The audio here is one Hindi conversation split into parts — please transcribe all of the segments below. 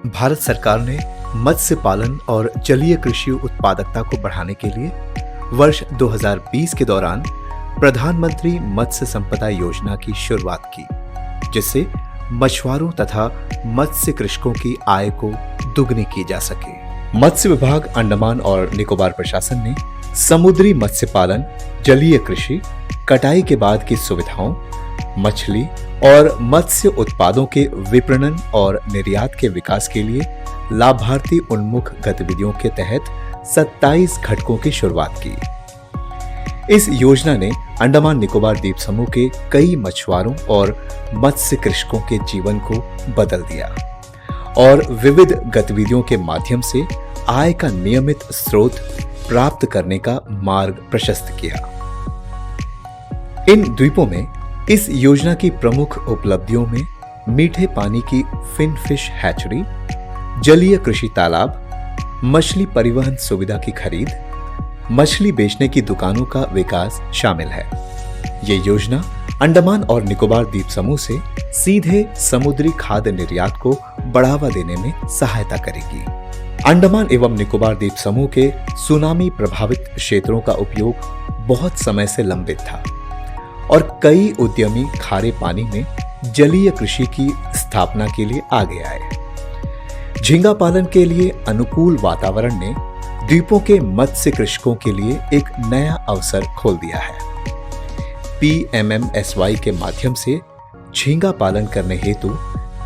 भारत सरकार ने मत्स्य पालन और जलीय कृषि उत्पादकता को बढ़ाने के लिए वर्ष 2020 के दौरान प्रधानमंत्री मत्स्य संपदा योजना की शुरुआत की, जिससे मछुआरों तथा मत्स्य कृषकों की आय को दुगनी की जा सके। मत्स्य विभाग अंडमान और निकोबार प्रशासन ने समुद्री मत्स्य पालन, जलीय कृषि, कटाई के बाद की सुविधाओं, मछली और मत्स्य उत्पादों के विपणन और निर्यात के विकास के लिए लाभार्थी उन्मुख गतिविधियों के तहत 27 घटकों की शुरुआत की। इस योजना ने अंडमान निकोबार द्वीप समूह के कई मछुआरों और मत्स्य कृषकों के जीवन को बदल दिया और विविध गतिविधियों के माध्यम से आय का नियमित स्रोत प्राप्त करने का मार्ग प्रशस्त किया। इन द्वीपों में इस योजना की प्रमुख उपलब्धियों में मीठे पानी की फिन फिश हैचरी, जलीय कृषि तालाब, मछली परिवहन सुविधा की खरीद, मछली बेचने की दुकानों का विकास शामिल है। ये योजना अंडमान और निकोबार द्वीप समूह से सीधे समुद्री खाद्य निर्यात को बढ़ावा देने में सहायता करेगी। अंडमान एवं निकोबार द्वीप समूह के सुनामी प्रभावित क्षेत्रों का उपयोग बहुत समय से लंबित था और कई उद्यमी खारे पानी में जलीय कृषि की स्थापना के लिए आगे आए। झींगा पालन के लिए अनुकूल वातावरण ने द्वीपों के मत्स्य कृषकों के लिए एक नया अवसर खोल दिया है। PMMSY के माध्यम से झींगा पालन करने हेतु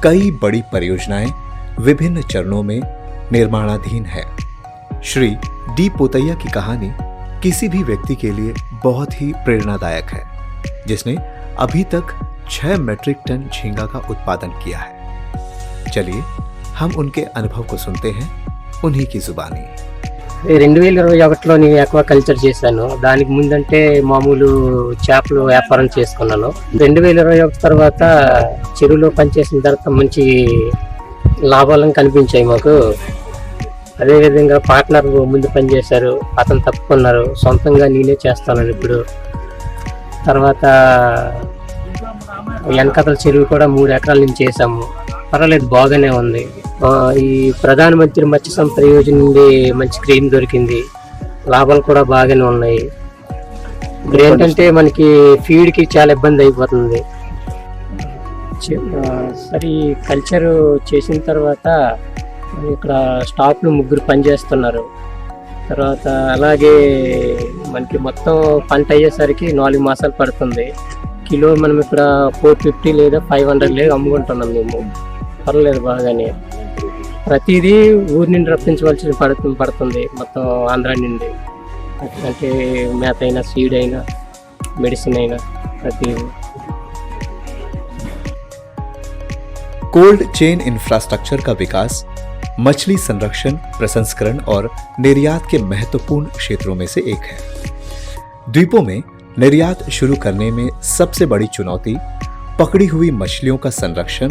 कई बड़ी परियोजनाएं विभिन्न चरणों में निर्माणाधीन है। श्री डी पोतैया की कहानी किसी भी व्यक्ति के लिए बहुत ही प्रेरणादायक है, जिसने अभी तक 6 मीट्रिक टन झींगा का उत्पादन किया है। चलिए हम उनके अनुभव को सुनते हैं उन्हीं की जुबानी। 2021లోని ఆక్వా కల్చర్ చేశాను। దానికి ముందంటే మామూలు చేపలు వ్యాపారం చేసుకున్నాను। 2021 తర్వాత చెరువులో పనిచేసిన తర్వాత మంచి లాభాలను కనిపించాయి మాకు। అదే విధంగా పార్ట్నర్ ముందు పనిచేశారు, అతను తప్పుకున్నారు, సొంతంగా నేనే చేస్తాను ఇప్పుడు। తర్వాత వెనకతల చెరువు కూడా 3 ఎకరాల నుంచి చేసాము, పర్వాలేదు బాగానే ఉంది। ఈ ప్రధానమంత్రి మత్స్య సంపద యోజన నుండి మంచి క్రీమ్ దొరికింది, లాభాలు కూడా బాగానే ఉన్నాయి। ఇప్పుడు ఏంటంటే మనకి ఫీడ్కి చాలా ఇబ్బంది అయిపోతుంది। సరే కల్చర్ చేసిన తర్వాత ఇక్కడ స్టాఫ్లు 3 పనిచేస్తున్నారు। తర్వాత అలాగే మనకి మొత్తం పంట అయ్యేసరికి 4 మాసాలు పడుతుంది। కిలో మనం ఇక్కడ 450 లేదా 500 లేదా అమ్ముకుంటున్నాం మేము, పర్లేదు బాగానే। ప్రతిదీ ఊరి నుండి రప్పించవలసి పడుతుంది మొత్తం ఆంధ్ర నుండి, అంటే మేత అయినా సీడ్ అయినా మెడిసిన్ అయినా ప్రతిదీ। कोल्ड चेन इंफ्रास्ट्रक्चर का विकास मछली संरक्षण, प्रसंस्करण और निर्यात के महत्वपूर्ण क्षेत्रों में से एक है। द्वीपों में निर्यात शुरू करने में सबसे बड़ी चुनौती पकड़ी हुई मछलियों का संरक्षण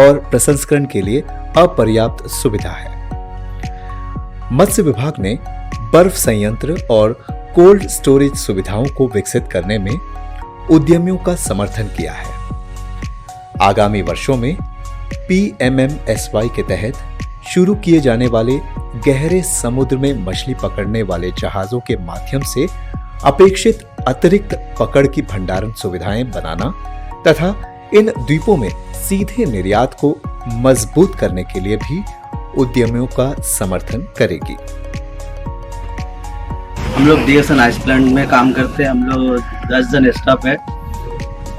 और प्रसंस्करण के लिए अपर्याप्त सुविधा है। मत्स्य विभाग ने बर्फ संयंत्र और कोल्ड स्टोरेज सुविधाओं को विकसित करने में उद्यमियों का समर्थन किया है। आगामी वर्षों में PMMSY के तहत शुरू किए जाने वाले गहरे समुद्र में मछली पकड़ने वाले जहाजों के माध्यम से अपेक्षित अतिरिक्त पकड़ की भंडारण सुविधाएं बनाना तथा इन द्वीपों में सीधे निर्यात को मजबूत करने के लिए भी उद्यमियों का समर्थन करेगी। हम लोग DSN आइसलैंड में काम करते हैं। हम लोग 10 जन स्टाफ है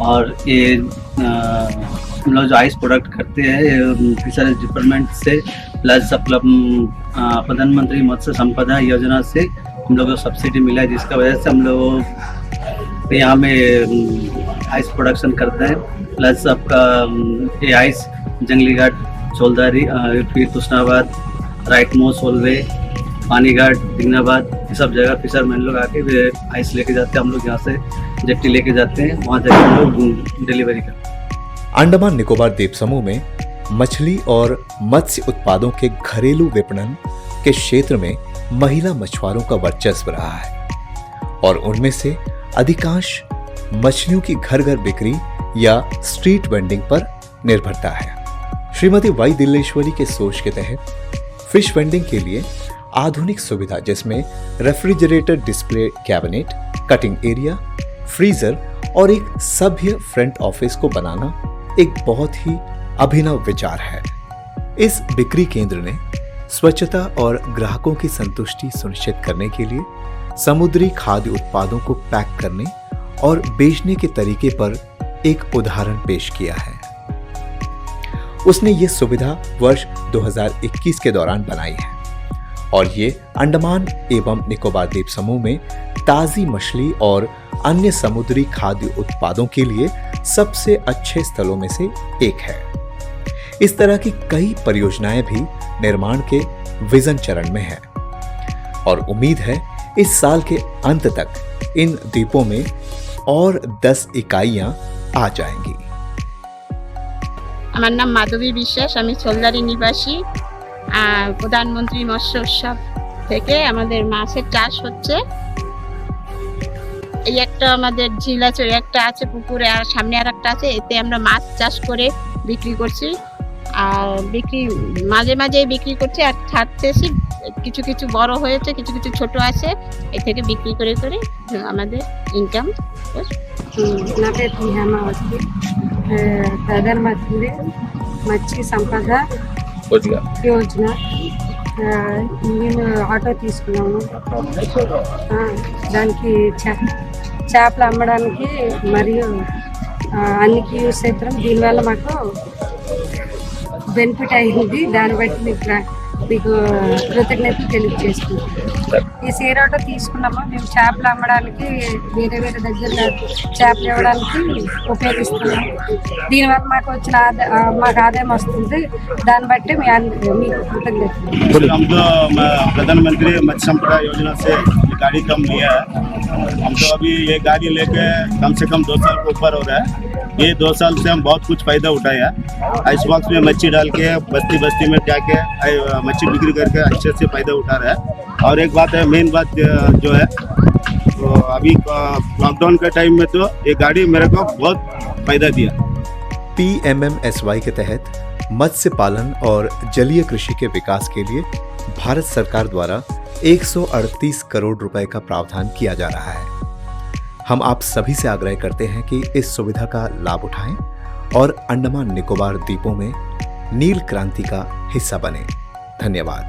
और ये हम लोग जो आइस प्रोडक्ट करते हैं फिशरीज डिपार्टमेंट से प्लस प्रधानमंत्री मत्स्य संपदा योजना से हम लोग को सब्सिडी मिला है, जिसका वजह से हम लोग यहाँ में आइस प्रोडक्शन करते हैं। प्लस आपका ये आइस जंगली घाट, चौलधारी, फिर तुष्णाबाद, राइटमो, सोलवे, पानी घाट, दिग्नाबाद, ये सब जगह फिशरमैन लोग आके आइस लेके जाते हैं। हम लोग यहाँ से जेट्टी लेके जाते हैं, वहाँ जाके हम लोग डिलीवरी करते हैं। अंडमान निकोबार द्वीप समूह में मछली और मत्स्य उत्पादों के घरेलू विपणन के क्षेत्र में महिला मछुआरों का वर्चस्व रहा है और उनमें से अधिकांश मछलियों की घर घर बिक्री या स्ट्रीट वेंडिंग पर निर्भरता है। श्रीमती वाई दिल्लेश्वरी के सोच के तहत फिश वेंडिंग के लिए आधुनिक सुविधा जिसमें refrigerator display cabinet, cutting area, freezer और एक सभ्य फ्रंट ऑफिस को बनाना एक बहुत ही अभिनव विचार है। इस बिक्री केंद्र ने स्वच्छता और ग्राहकों की संतुष्टि सुनिश्चित करने के लिए समुद्री खाद्य उत्पादों को पैक करने और बेचने के तरीके पर एक उदाहरण पेश किया है। उसने ये सुविधा वर्ष 2021 के दौरान बनाई है और ये अंडमान एवं निकोबार द्वीप समूह में ताजी मछली और अन्य समुद्री खाद्य उत्पादों के लिए सबसे अच्छे स्थलों में से एक है। इस तरह की कई परियोजनाएं भी निर्माण के विजन चरण में है और उम्मीद है इस साल के अंत तक इन द्वीपों में और 10 इकाइयां आ जाएंगी। আমার নাম মাধবী বিশ্বাস, আমি সোলদারি নিবাসী। প্রধানমন্ত্রী মৎস্য উৎসব থেকে আমাদের মাছের চাষ হচ্ছে। এই একটা আমাদের ঝিল আছে, ওই একটা আছে পুকুরে, আর সামনে আর একটা আছে। এতে আমরা মাছ চাষ করে বিক্রি করছি, আর মাঝে মাঝে বিক্রি করছি আর ছাড়তেছি। কিছু কিছু বড় হয়েছে, কিছু কিছু ছোট আছে। এ থেকে বিক্রি করে করে আমাদের ইনকাম। నా పేరు హేమావతి. ప్రధానమంత్రి మత్స్య సంపద యోజన. మేము ఆటో తీసుకున్నాము. దానికి చేపలు అమ్మడానికి మరియు అన్నికి యూస్ అవుతాం. దీనివల్ల మాకు బెనిఫిట్ అయింది. దాన్ని బట్టి మీకు కృతజ్ఞతలు తెలియజేస్తున్నాం. ఈ సీర్ ఆటో తీసుకున్నాము. మేము చేపలు అమ్మడానికి వేరే వేరే దగ్గర చేపలు ఇవ్వడానికి ఉపయోగిస్తున్నాం. దీనివల్ల మాకు వచ్చిన మాకు ఆదాయం వస్తుంది. దాన్ని బట్టి మీకు కృతజ్ఞతలు. हम तो प्रधानमंत्री मत्स्य संपदा योजना से गाड़ी कम लिया है। हम तो अभी ये गाड़ी लेके कम से कम 2 साल के ऊपर हो रहा है। ये 2 साल से हम बहुत कुछ फायदा उठाया। आइस बॉक्स में मच्छी डाल के बस्ती बस्ती में जाके मच्छी बिक्री करके अच्छे से फायदा उठा रहा है। और एक बात है, मेन बात जो है, तो अभी लॉकडाउन के टाइम में तो ये गाड़ी मेरे को बहुत फायदा दिया। PMMSY के तहत मत्स्य पालन और जलीय कृषि के विकास के लिए भारत सरकार द्वारा 138 करोड़ रुपए का प्रावधान किया जा रहा है। हम आप सभी से आग्रह करते हैं कि इस सुविधा का लाभ उठाएं और अंडमान निकोबार द्वीपों में नील क्रांति का हिस्सा बने। धन्यवाद।